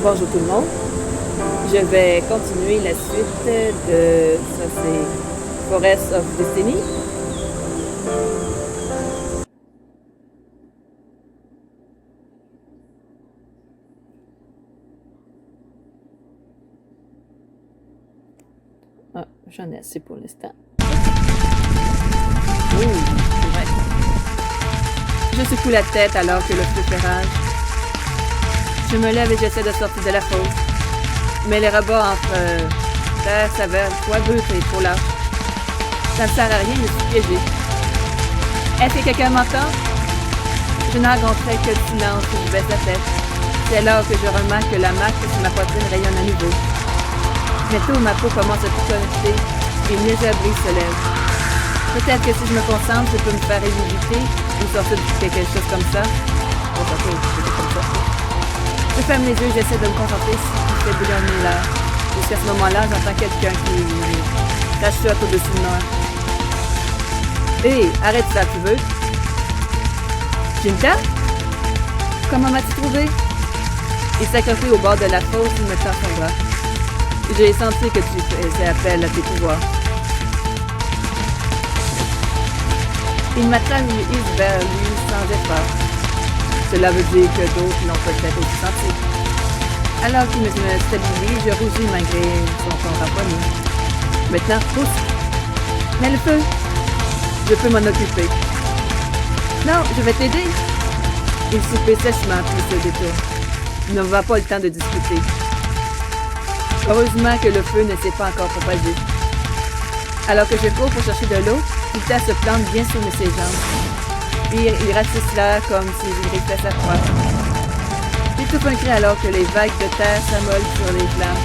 Bonjour tout le monde. Je vais continuer la suite de ça c'est Forest of Destiny. Ah, j'en ai assez pour l'instant. Oh, c'est vrai. Je secoue la tête alors que le feu fait rage. Je me lève et j'essaie de sortir de la fosse. Mais les robots entre terre s'avèrent trop brutes et trop lâches. Ça ne sert à rien, je suis piégée. Est-ce que quelqu'un m'entend? Je n'entendrai que le silence et je baisse la tête. C'est alors que je remarque que la marque sur ma poitrine rayonne à nouveau. Bientôt, ma peau commence à picoter et une légère brise se lève. Peut-être que si je me concentre, je peux me faire éviter ou sortir de quelque chose comme ça. Je ferme les yeux et j'essaie de me concentrer sur ce qui fait bouillonner l'air. Jusqu'à ce moment-là, j'entends quelqu'un qui tachote au-dessus de moi. Hé, arrête ça, tu veux? Jinta? Comment m'as-tu trouvé? Il s'accrochait au bord de la fosse et me tend son bras. J'ai senti que tu faisais appel à tes pouvoirs. Il m'attrape vers lui sans effort. Cela veut dire que d'autres l'ont peut-être aussi senti. Alors qu'il me stabilise, je rougis malgré son corps rapproché. Maintenant, pousse. Mais le feu! Je peux m'en occuper. Non, je vais t'aider. Il soupait sèchement puis se détourne. Il n'aura pas le temps de discuter. Heureusement que le feu ne s'est pas encore propagé. Alors que je cours pour chercher de l'eau, Vita se plante bien sous ses jambes. Puis il ratisse l'air comme s'il griffait sa proie. J'étouffe un cri alors que les vagues de terre s'amollent sur les flammes.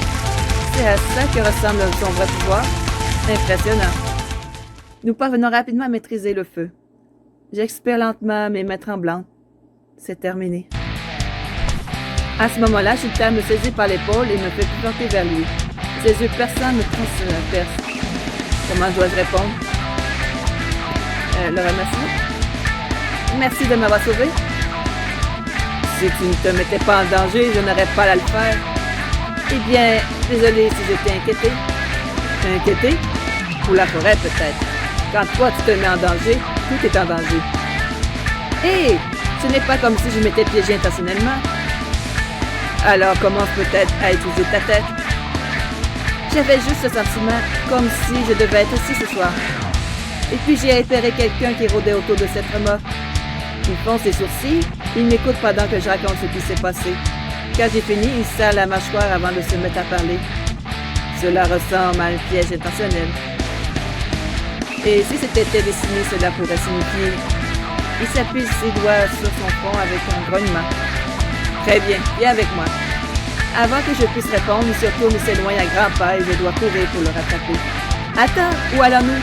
C'est à ça que ressemble son vrai pouvoir. Impressionnant. Nous parvenons rapidement à maîtriser le feu. J'expire lentement, mes mains tremblantes. C'est terminé. À ce moment-là, Chilta me saisit par l'épaule et me fait planter vers lui. Ses yeux perçants me transpercent. Comment dois-je répondre? Le remercier? Merci de m'avoir sauvé. Si tu ne te mettais pas en danger, je n'aurais pas à le faire. Eh bien, désolé si j'étais inquiété. Inquiété? Pour la forêt, peut-être. Quand toi, tu te mets en danger, tout est en danger. Hé! Ce n'est pas comme si je m'étais piégé intentionnellement. Alors commence peut-être à utiliser ta tête. J'avais juste ce sentiment, comme si je devais être ici ce soir. Et puis j'ai repéré quelqu'un qui rôdait autour de cette remorque. Il fronce ses sourcils, il m'écoute pendant que je raconte ce qui s'est passé. Quand j'ai fini, il serre la mâchoire avant de se mettre à parler. Cela ressemble à un piège intentionnel. Et si c'était dessiné, cela pourrait signifier... Il s'appuie ses doigts sur son front avec un grognement. Très bien, viens avec moi. Avant que je puisse répondre, il se retourne et s'éloigne à grands pas et je dois courir pour le rattraper. Attends, où allons-nous?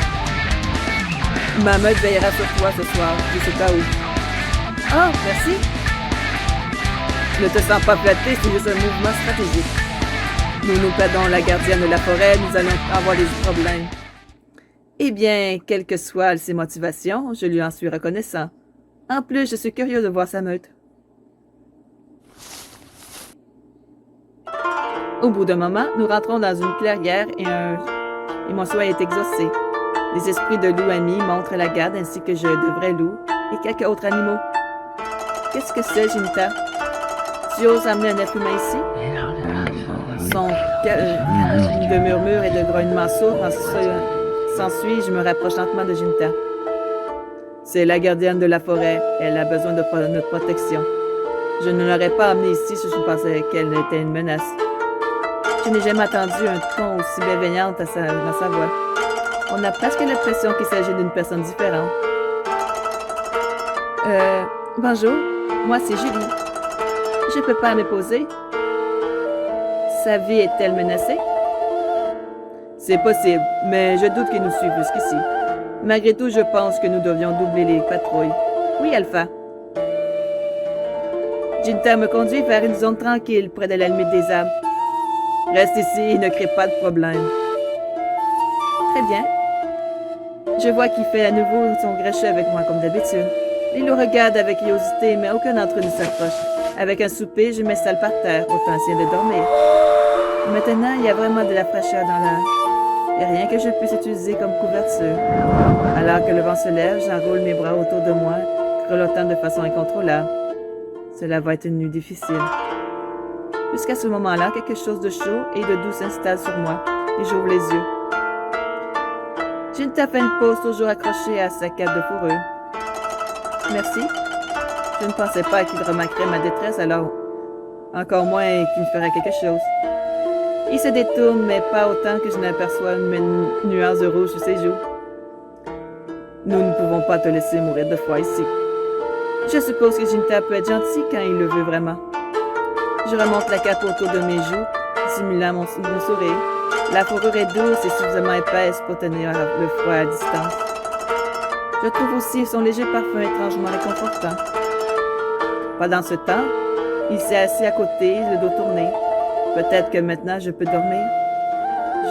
Ma meute veillera sur toi ce soir, je sais pas où. Oh, merci. Ne te sens pas flatté, c'est juste un mouvement stratégique. Nous perdons la gardienne de la forêt, nous allons avoir des problèmes. Eh bien, quelles que soient ses motivations, je lui en suis reconnaissant. En plus, je suis curieux de voir sa meute. Au bout d'un moment, nous rentrons dans une clairière et mon souhait est exaucé. Les esprits de loups amis montrent la garde ainsi que de vrais loups et quelques autres animaux. Qu'est-ce que c'est, Jinta? Tu oses amener un être humain ici? Son de murmures et de grognements sourds s'ensuit, je me rapproche lentement de Jinta. C'est la gardienne de la forêt. Elle a besoin de notre protection. Je ne l'aurais pas amenée ici si je pensais qu'elle était une menace. Je n'ai jamais entendu un ton aussi bienveillant dans sa voix. On a presque l'impression qu'il s'agit d'une personne différente. Bonjour, moi c'est Julie. Je peux pas me poser. Sa vie est-elle menacée? C'est possible, mais je doute qu'il nous suive jusqu'ici. Malgré tout, je pense que nous devions doubler les patrouilles. Oui, Alpha. Jinta me conduit vers une zone tranquille près de la limite des arbres. Reste ici et ne crée pas de problème. Très bien. Je vois qu'il fait à nouveau son gréchet avec moi comme d'habitude. Il nous regarde avec curiosité, mais aucun d'entre eux ne s'approche. Avec un souper, je m'installe par terre, autant essayer de dormir. Maintenant, il y a vraiment de la fraîcheur dans l'air. Il n'y a rien que je puisse utiliser comme couverture. Alors que le vent se lève, j'enroule mes bras autour de moi, grelottant de façon incontrôlable. Cela va être une nuit difficile. Jusqu'à ce moment-là, quelque chose de chaud et de doux s'installe sur moi, et j'ouvre les yeux. Ginta fait une pause toujours accrochée à sa cape de fourrure. Merci. Je ne pensais pas qu'il remarquerait ma détresse, alors encore moins qu'il me ferait quelque chose. Il se détourne, mais pas autant que je n'aperçois une nuance de rouge sur ses joues. Nous ne pouvons pas te laisser mourir de froid ici. Je suppose que Ginta peut être gentil quand il le veut vraiment. Je remonte la cape autour de mes joues, simulant mon sourire. La fourrure est douce et suffisamment épaisse pour tenir le froid à distance. Je trouve aussi son léger parfum étrangement réconfortant. Pendant ce temps, il s'est assis à côté, le dos tourné. Peut-être que maintenant je peux dormir.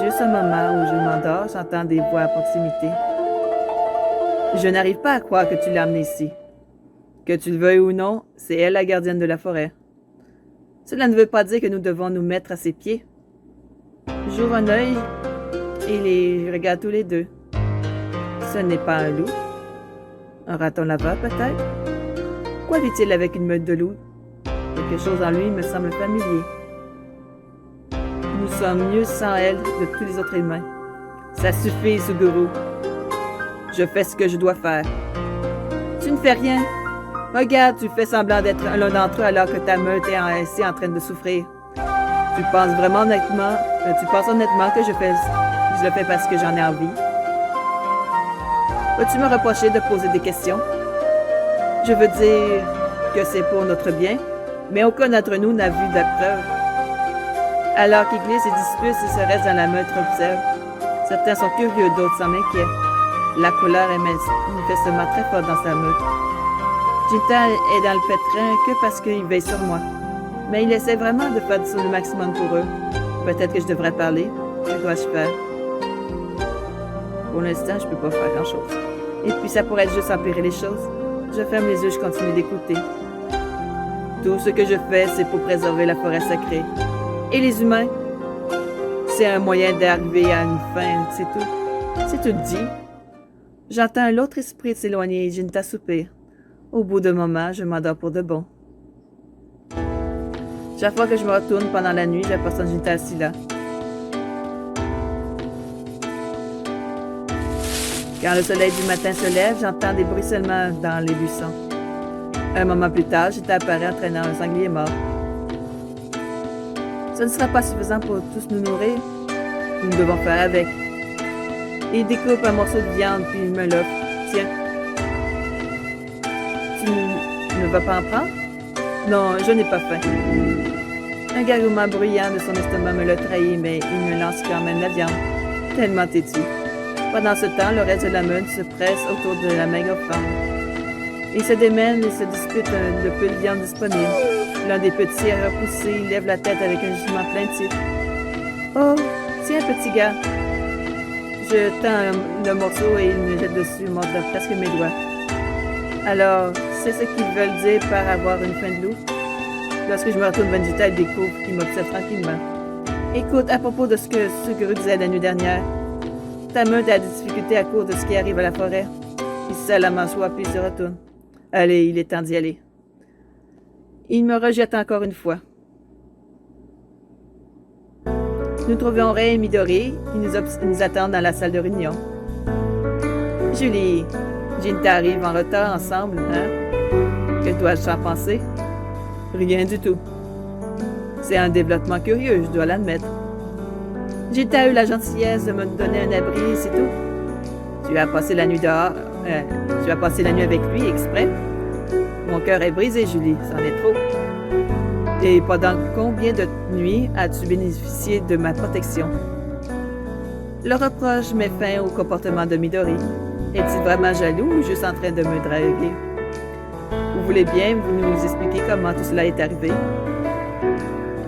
Juste un moment où je m'endors, j'entends des voix à proximité. Je n'arrive pas à croire que tu l'as amenée ici. Que tu le veuilles ou non, c'est elle la gardienne de la forêt. Cela ne veut pas dire que nous devons nous mettre à ses pieds. J'ouvre un œil et les regarde tous les deux. Ce n'est pas un loup. Un raton laveur, peut-être? Quoi vit-il avec une meute de loups? Quelque chose en lui me semble familier. Nous sommes mieux sans elle de tous les autres humains. Ça suffit, Suguru. Je fais ce que je dois faire. Tu ne fais rien. Regarde, tu fais semblant d'être l'un d'entre eux alors que ta meute est ainsi en train de souffrir. Tu penses honnêtement que je le fais parce que j'en ai envie? Vas-tu me reprocher de poser des questions? Je veux dire que c'est pour notre bien, mais aucun d'entre nous n'a vu de la preuve. Alors qu'il glisse et dispute, il se reste dans la meute observe. Certains sont curieux, d'autres s'en inquiètent. La colère est manifestement très forte dans sa meute. Ginta est dans le pétrin que parce qu'il veille sur moi. Mais il essaie vraiment de faire le maximum pour eux. Peut-être que je devrais parler. Que dois-je faire? Pour l'instant, je peux pas faire grand-chose. Et puis ça pourrait juste empirer les choses. Je ferme les yeux, je continue d'écouter. Tout ce que je fais, c'est pour préserver la forêt sacrée. Et les humains? C'est un moyen d'arriver à une fin, c'est tout. C'est tout dit. J'entends l'autre esprit s'éloigner et Ginta soupire. Au bout d'un moment, je m'endors pour de bon. Chaque fois que je me retourne pendant la nuit, j'aperçois Ginta assis là. Quand le soleil du matin se lève, j'entends des bruissements dans les buissons. Un moment plus tard, Ginta apparaît entraînant un sanglier mort. Ce ne sera pas suffisant pour tous nous nourrir. Nous devons faire avec. Il découpe un morceau de viande puis il me l'offre. Tiens. Tu ne vas pas en prendre? Non, je n'ai pas faim. Un gargouillement bruyant de son estomac me l'a trahi, mais il me lance quand même la viande. Tellement têtu. Pendant ce temps, le reste de la meute se presse autour de la maigre offrande. Ils se démènent et se disputent le peu de viande disponible. L'un des petits est repoussé, il lève la tête avec un jugement plaintif. « Oh, tiens, petit gars! » Je tends le morceau et il me jette dessus, mordant presque mes doigts. Alors, c'est ce qu'ils veulent dire par avoir une faim de loup? Lorsque je me retourne vers Ginta, il découvre qu'il m'observe tranquillement. Écoute, à propos de ce que Suguru disait la nuit dernière, ta meute a des difficultés à cause de ce qui arrive à la forêt. Il se la m'assoit puis il se retourne. Allez, il est temps d'y aller. Il me rejette encore une fois. Nous trouvons Ray et Midori. Ils nous attendent dans la salle de réunion. Julie, Ginta arrive en retard ensemble, hein? Que dois-je en penser? Rien du tout. C'est un développement curieux, je dois l'admettre. Ginta a eu la gentillesse de me donner un abri, c'est tout. Tu as passé la nuit dehors. Tu as passé la nuit avec lui, exprès. Mon cœur est brisé, Julie, c'en est trop. Et pendant combien de nuits as-tu bénéficié de ma protection? Le reproche met fin au comportement de Midori. Est-il vraiment jaloux ou juste en train de me draguer? Vous voulez bien vous nous expliquer comment tout cela est arrivé?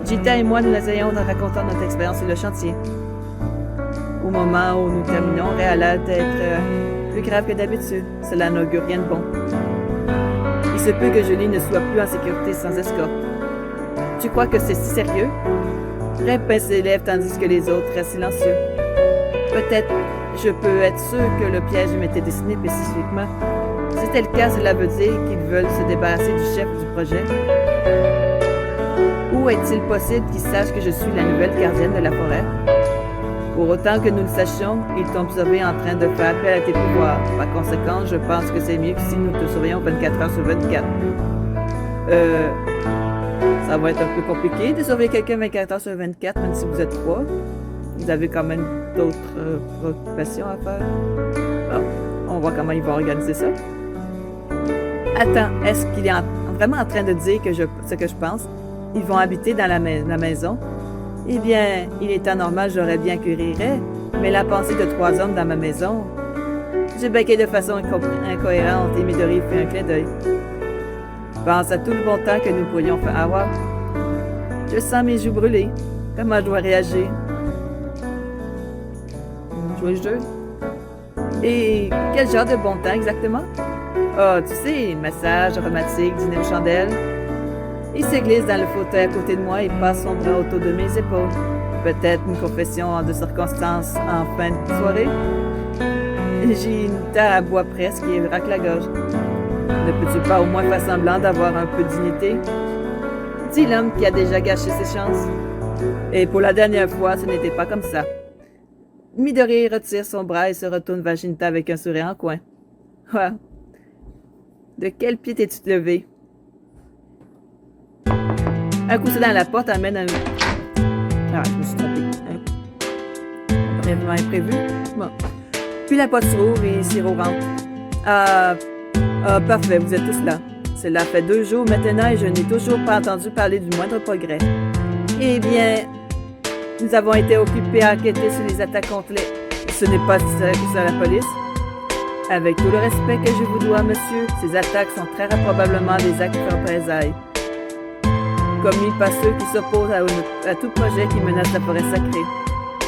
Ginta et moi, nous essayons de raconter notre expérience sur le chantier. Au moment où nous terminons, Ray a l'air d'être plus grave que d'habitude. Cela n'augure rien de bon. Il se peut que Julie ne soit plus en sécurité sans escorte. Tu crois que c'est si sérieux? Reb pince ses lèvres tandis que les autres restent silencieux. Peut-être je peux être sûr que le piège m'était destiné spécifiquement. Si c'était le cas, cela veut dire qu'ils veulent se débarrasser du chef du projet. Ou est-il possible qu'ils sachent que je suis la nouvelle gardienne de la forêt? Pour autant que nous le sachions, ils t'ont observé en train de faire appel à tes pouvoirs. Par conséquent, je pense que c'est mieux que si nous te surveillons 24 heures sur 24. Ça va être un peu compliqué de surveiller quelqu'un 24 heures sur 24, même si vous êtes 3. Vous avez quand même d'autres préoccupations à faire. Bon, on va voir comment ils vont organiser ça. Attends, est-ce qu'il est vraiment en train de dire ce que je pense? Ils vont habiter dans la maison? Eh bien, il est temps normal, j'aurais bien que rirait, mais la pensée de 3 hommes dans ma maison... J'ai béqué de façon incohérente et Midori fait un clin d'œil. Pense à tout le bon temps que nous pourrions faire avoir. Je sens mes joues brûler. Comment je dois réagir? Jouer le jeu? Et quel genre de bon temps exactement? Oh, tu sais, massage aromatique, dîner aux chandelles. Il se glisse dans le fauteuil à côté de moi et passe son bras autour de mes épaules. Peut-être une confession de circonstance en fin de soirée. J'ai une tasse à bois presque et racle la gorge. Ne peux-tu pas au moins faire semblant d'avoir un peu de dignité? Dis l'homme qui a déjà gâché ses chances. Et pour la dernière fois, ce n'était pas comme ça. Midori retire son bras et se retourne vers Ginta avec un sourire en coin. Ouais. De quel pied t'es-tu levé? Un coup dans la porte amène un... Ah, je me suis trompée. Vraiment imprévu. Bon. Puis la porte s'ouvre et Siro rentre. Parfait, vous êtes tous là. Cela fait 2 jours maintenant et je n'ai toujours pas entendu parler du moindre progrès. Eh bien, nous avons été occupés à enquêter sur les attaques contre les... Ce n'est pas ça la police. Avec tout le respect que je vous dois, monsieur, ces attaques sont très probablement des actes de représailles. Commis par ceux qui s'opposent à tout projet qui menace la forêt sacrée.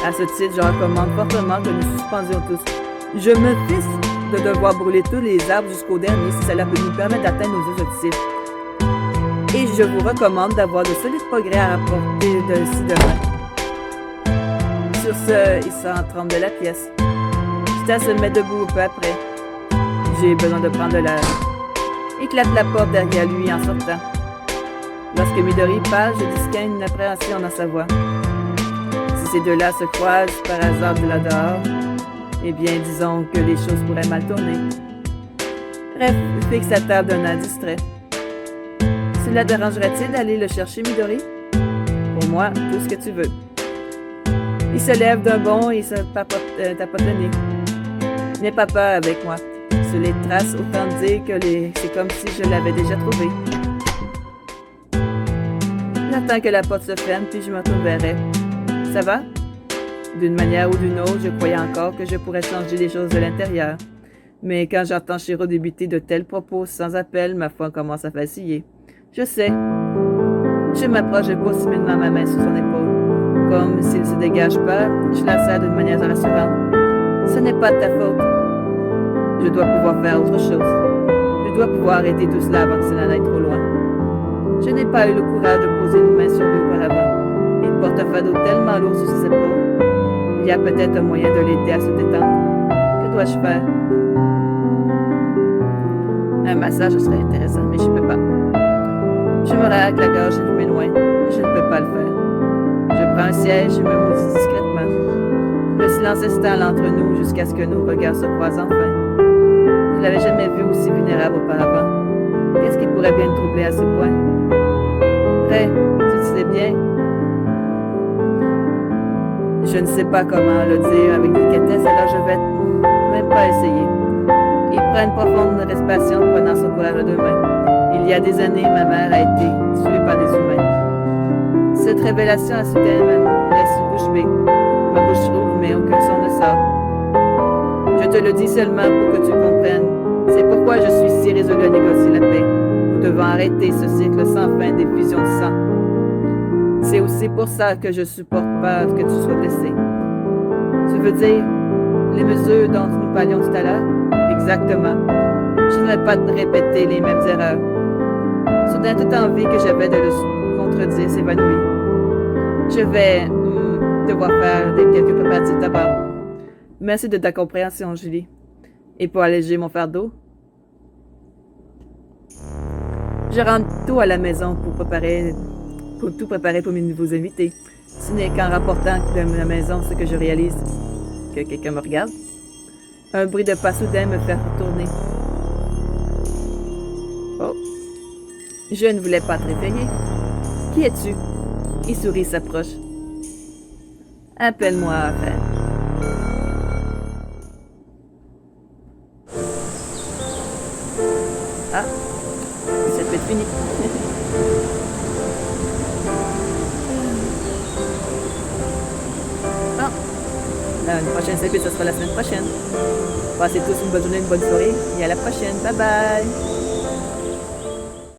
À ce titre, je recommande fortement que nous suspendions tous. Je me fiche de devoir brûler tous les arbres jusqu'au dernier si cela peut nous permettre d'atteindre nos objectifs. Et je vous recommande d'avoir de solides progrès à rapporter d'ici demain. Sur ce, il s'entrempe de la pièce. Ginta se met debout peu après. J'ai besoin de prendre de l'air. Il claque la porte derrière lui en sortant. Lorsque Midori parle, je distingue une appréhension dans sa voix. Si ces deux-là se croisent par hasard de là dehors, eh bien, disons que les choses pourraient mal tourner. Bref, il fixe sa table d'un air distrait. Cela dérangerait-il d'aller le chercher, Midori? Pour moi, tout ce que tu veux. Il se lève d'un bond et se tapote le nez. N'aie pas peur avec moi. Sur les traces, autant dire que c'est comme si je l'avais déjà trouvé. J'attends que la porte se ferme, puis je me retourne vers elle. Ça va? D'une manière ou d'une autre, je croyais encore que je pourrais changer les choses de l'intérieur. Mais quand j'entends Shiro débuter de tels propos sans appel, ma foi commence à vaciller. Je sais. Je m'approche et pose timidement ma main sur son épaule. Comme s'il ne se dégage pas, je la serre d'une manière rassurante. Ce n'est pas de ta faute. Je dois pouvoir faire autre chose. Je dois pouvoir arrêter tout cela avant que cela n'aille trop loin. Je n'ai pas eu le courage de poser une main sur lui auparavant. Il porte un fardeau tellement lourd sur ses épaules. Il y a peut-être un moyen de l'aider à se détendre. Que dois-je faire? Un massage serait intéressant, mais je ne peux pas. Je me racle la gorge et je m'éloigne. Je ne peux pas le faire. Je prends un siège et me maudis discrètement. Le silence s'installe entre nous jusqu'à ce que nos regards se croisent enfin. Je ne l'avais jamais vu aussi vulnérable auparavant. Qu'est-ce qui pourrait bien le troubler à ce point? Ray, tu le sais bien. Je ne sais pas comment le dire avec délicatesse, alors je vais même pas essayer. Il prend une profonde respiration, prenant son courage à 2 mains. Il y a des années, ma mère a été tuée par des humains. Cette révélation a soudainement laissé bouche bée. Ma bouche rouvre, mais aucun son ne sort. Je te le dis seulement pour que tu comprennes. C'est pourquoi je suis si résolu à négocier la paix. Nous devons arrêter ce cycle sans fin des fusions de sang. C'est aussi pour ça que je supporte pas que tu sois blessé. Tu veux dire les mesures dont nous parlions tout à l'heure? Exactement. Je ne vais pas te répéter les mêmes erreurs. Soudain, toute envie que j'avais de le contredire s'évanouit. Je vais devoir faire quelques préparatifs d'abord. Merci de ta compréhension, Julie. Et pour alléger mon fardeau, je rentre tôt à la maison pour tout préparer pour mes nouveaux invités. Ce n'est qu'en rapportant de la maison ce que je réalise que quelqu'un me regarde. Un bruit de pas soudain me fait retourner. Oh. Je ne voulais pas te réveiller. Qui es-tu? Isuri s'approche. Appelle-moi après. Ah, ça peut être fini. Bon, une prochaine chapitre, ça sera la semaine prochaine. Passez tous une bonne journée, une bonne soirée et à la prochaine. Bye bye!